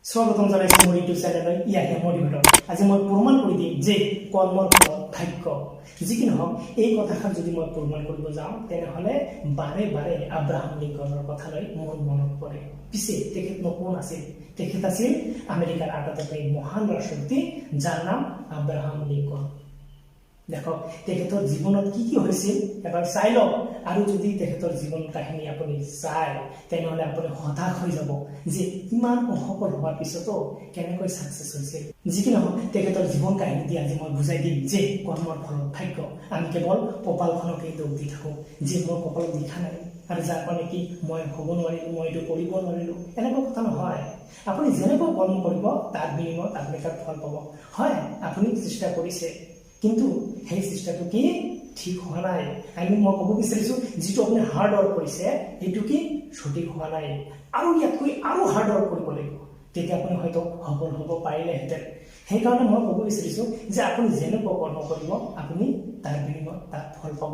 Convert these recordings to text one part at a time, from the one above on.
স্বাগতম জানাইছো মোৰ ইউটিউব চেনেললৈ ইয়াকে মটিভেটৰ। আজি মই প্ৰমাণ কৰি দিম যে কৰ্মৰ ফলত ভাগ্য। যি কি নহওক এই কথাষাৰ যদি মই প্ৰমাণ কৰিব যাওঁ তেনেহ'লে বাৰে বাৰে আব্ৰাহাম লিংকনৰ কথালৈ মোৰ মনত পৰে। পিছে তেখেতনো কোন আছিল? তেখেত আছিল আমেৰিকাৰ আটাইতকৈ মহান ৰাষ্ট্ৰপতি যাৰ নাম আব্ৰাহাম লিংকন। দেখক তেখেতৰ জীৱনত কি কি হৈছিল এবাৰ চাই লওক, আৰু যদি তেখেতৰ জীৱন কাহিনী আপুনি চায় তেনেহ'লে আপুনি হতাশ হৈ যাব যে ইমান অসফল হোৱাৰ পিছতো কেনেকৈ ছাকচেছ হৈছিল। যি কি নহওক তেখেতৰ জীৱন কাহিনী দি আজি মই বুজাই দিম যে কৰ্মৰ ফলত ভাগ্য। আমি কেৱল কপালখনকেই দোষ দি থাকোঁ যে মোৰ কপালত লিখা নাই আৰু যাৰ কাৰণে কি মই হ'ব নোৱাৰিলোঁ, মই এইটো কৰিব নোৱাৰিলোঁ, এনেকুৱা কথা নহয়। আপুনি যেনেকৈ কৰ্ম কৰিব তাৰ বিনিময়ত আপুনি তাত ফল পাব। হয়, আপুনি চেষ্টা কৰিছে কিন্তু সেই চেষ্টাটো কি ঠিক হোৱা নাই। মই ক'ব বিচাৰিছোঁ যিটো আপুনি হাৰ্ড ৱৰ্ক কৰিছে সেইটো কি সঠিক হোৱা নাই, আৰু ইয়াতকৈ আৰু হাৰ্ড ৱৰ্ক কৰিব লাগিব, তেতিয়া আপুনি হয়তো সফল হ'ব পাৰিলেহেঁতেন। সেইকাৰণে মই ক'ব বিচাৰিছোঁ যে আপুনি যেনেকুৱা কৰ্ম কৰিব আপুনি তাৰ বিনিময়ত তাত ফল পাব।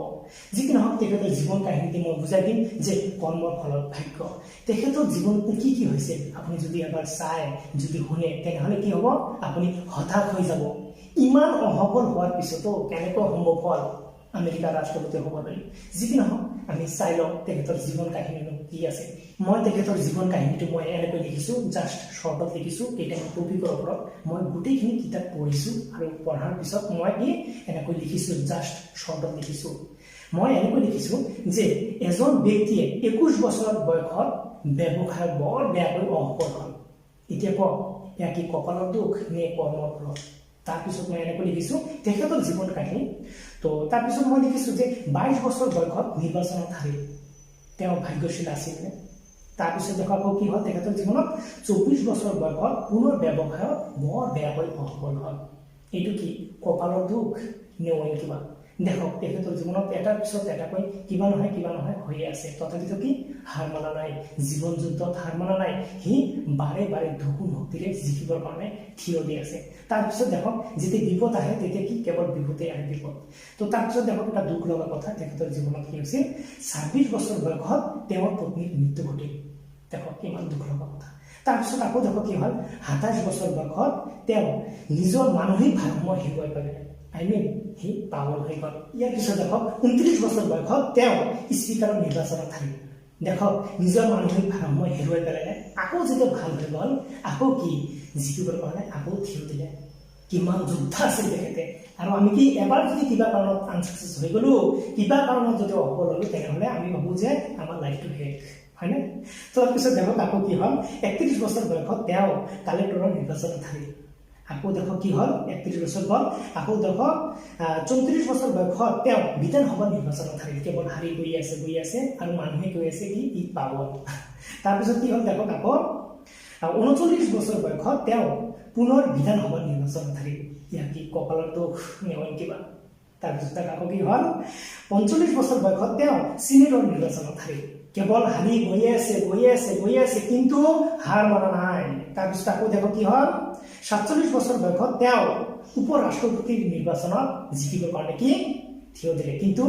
যি কি নহওক তেখেতৰ জীৱন কাহিনীটি মই বুজাই দিম যে কৰ্মৰ ফলত ভাগ্য। তেখেতৰ জীৱনটো কি কি হৈছিল আপুনি যদি এবাৰ চাই যদি শুনে তেনেহ'লে কি হ'ব, আপুনি হতাশ হৈ যাব। ইমান অসফল হোৱাৰ পিছতো কেনেকৈ সম্ভৱ হ'ল আমেৰিকাৰ ৰাষ্ট্ৰপতি হ'বলৈ। যি কি নহওক আমি চাই লওঁ তেখেতৰ জীৱন কাহিনীটো কি আছে। মই তেখেতৰ জীৱন কাহিনীটো মই এনেকৈ লিখিছোঁ, জাষ্ট শ্বৰ্টত লিখিছোঁ কেইটামান টপিকৰ ওপৰত। মই গোটেইখিনি কিতাপ পঢ়িছোঁ আৰু পঢ়াৰ পিছত মই কি এনেকৈ লিখিছোঁ, জাষ্ট শ্বৰ্টত লিখিছোঁ। মই এনেকৈ লিখিছোঁ যে এজন ব্যক্তিয়ে 21 বছৰ বয়সত ব্যৱসায় বৰ বেয়াকৈ অসফল হ'ল। এতিয়া কওক এয়া কি কপালৰ দোষ নে কৰ্মৰ ফলত? তাৰপিছত মই এনেকৈ লিখিছোঁ তেখেতৰ জীৱন কাহিনী। তো তাৰপিছত মই লিখিছোঁ যে 22 বছৰ বয়সত নিৰ্বাচনত হাৰিল, তেওঁ ভাগ্যশীল আছিলনে? তাৰপিছত দেখা পাওঁ কি হ'ল তেখেতৰ জীৱনত 24 বছৰ বয়সত পুনৰ ব্যৱসায়ত বৰ বেয়াকৈ অসফল হ'ল। এইটো কি কপালৰ দুখ নে অইন কিবা? দেখক তেখেতৰ জীৱনত এটাৰ পিছত এটাকৈ কিবা নহয় হৈয়ে আছে, তথাপিতো কি হাৰ মানা নাই, জীৱন যুদ্ধত হাৰ মানা নাই। সি বাৰে বাৰে দুগুণ শক্তিৰে জিকিবৰ কাৰণে থিয় দি আছে। তাৰপিছত দেখক যেতিয়া বিপদ আহে তেতিয়া কি কেৱল বিপদে আহে বিপদ। তো তাৰপিছত দেখক এটা দুখ লগা কথা, তেখেতৰ জীৱনত কি হৈছিল 26 বছৰ বয়সত তেওঁৰ পত্নীৰ মৃত্যু ঘটিল। দেখক কিমান দুখ লগা কথা। তাৰপিছত আকৌ দেখক কি হ'ল 27 বছৰ বয়সত তেওঁ নিজৰ মানসিক ভাৰসাম্য হেৰুৱাই পেলালে। সি পাগল হৈ গ'ল। ইয়াৰ পিছত দেখক 29 বছৰ বয়সত তেওঁ স্পীকাৰৰ নিৰ্বাচনত হাৰিল। দেখক নিজৰ মানসিক ভাৰসাম্য হেৰুৱাই পেলালে, আকৌ যেতিয়া ভাল হৈ গ'ল আকৌ কি জিকিবৰ কাৰণে আকৌ থিয় দিলে। কিমান যোদ্ধা আছিল তেখেতে। আৰু আমি কি এবাৰ যদি কিবা কাৰণত আনচাকচেছ হৈ গ'লো, কিবা কাৰণত যদি অসফল হ'লো তেনেহ'লে আমি ভাবোঁ যে আমাৰ লাইফটো শেষ, হয়নে? তাৰপিছত দেখক আকৌ কি হ'ল 31 বছৰ বয়সত তেওঁ কালেক্টৰৰ নিৰ্বাচনত হাৰিল। আকৌ দেখক কি হ'ল 31 বছৰ গ'ল, আকৌ দেখক 34 বছৰ বয়সত তেওঁ বিধানসভা নিৰ্বাচনত হাৰিল। কেৱল হাৰি গৈ আছে আৰু মানুহে কৈ আছে কি ই পাগল। তাৰপিছত কি হ'ল দেখক আকৌ 39 বছৰ বয়সত তেওঁ পুনৰ বিধানসভা নিৰ্বাচনত হাৰিল। ইয়াৰ কি কপালৰ দোষ নে অইন কিবা? তাৰপিছত আকৌ কি হ'ল 45 বছৰ বয়সত তেওঁ চিনেটৰ নিৰ্বাচনত হাৰিল। কেৱল হাৰি গৈ আছে কিন্তু হাৰ মনা নাই। তাৰপিছত আকৌ দেখক কি হ'ল 47 বছৰ বয়সত তেওঁ উপ ৰাষ্ট্ৰপতিৰ নিৰ্বাচনত জিকিবৰ কাৰণে কি থিয় দিলে, কিন্তু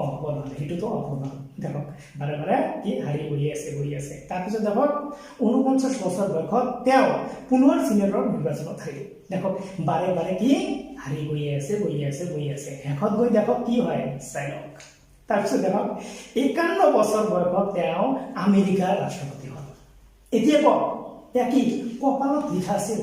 অসফল হ'ল। সেইটোতো অসফল হ'ল। দেখক বাৰে বাৰে কি হাৰি গৈ আছে। তাৰপিছত দেখক 49 বছৰ বয়সত তেওঁ পুনৰ চিনেটৰ নিৰ্বাচনত হাৰিল। দেখক বাৰে বাৰে কি হাৰি গৈ আছে। শেষত গৈ দেখক কি হয় চাই লওক। তাৰপিছত দেখক 51 বছৰ বয়সত তেওঁ আমেৰিকাৰ ৰাষ্ট্ৰপতি হ'ল। এতিয়া কওক এয়া কি কপালত লিখা আছিল?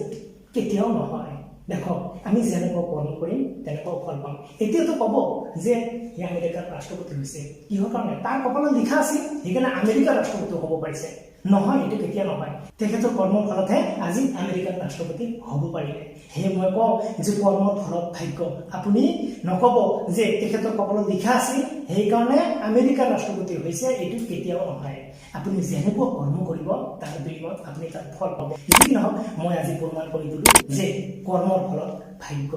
কেতিয়াও নহয়। দেখক আমি যেনেকুৱা কৰ্ম কৰিম তেনেকুৱা ফল পাম। এতিয়াতো ক'ব যে সি আমেৰিকাৰ ৰাষ্ট্ৰপতি হৈছে, কিহৰ কাৰণে? তাৰ কপালত লিখা আছিল সেইকাৰণে আমেৰিকাৰ ৰাষ্ট্ৰপতি হ'ব পাৰিছে। নহয়, এইটো কেতিয়া নহয়। তেখেতৰ কৰ্মৰ ফলতহে আজি আমেৰিকাৰ ৰাষ্ট্ৰপতি হ'ব পাৰিলে। সেয়ে মই কওঁ যে কৰ্মৰ ফলত ভাগ্য। আপুনি নক'ব যে তেখেতৰ কপালত লিখা আছিল সেইকাৰণে আমেৰিকাৰ ৰাষ্ট্ৰপতি হৈছে, এইটো কেতিয়াও নহয়। আপুনি যেনেকুৱা কৰ্ম কৰিব তাৰ বিনিময়ত আপুনি তাৰ ফল পাব। যি নহওক মই আজি প্ৰমাণ কৰি দিলোঁ যে কৰ্মৰ ফলত ভাগ্য।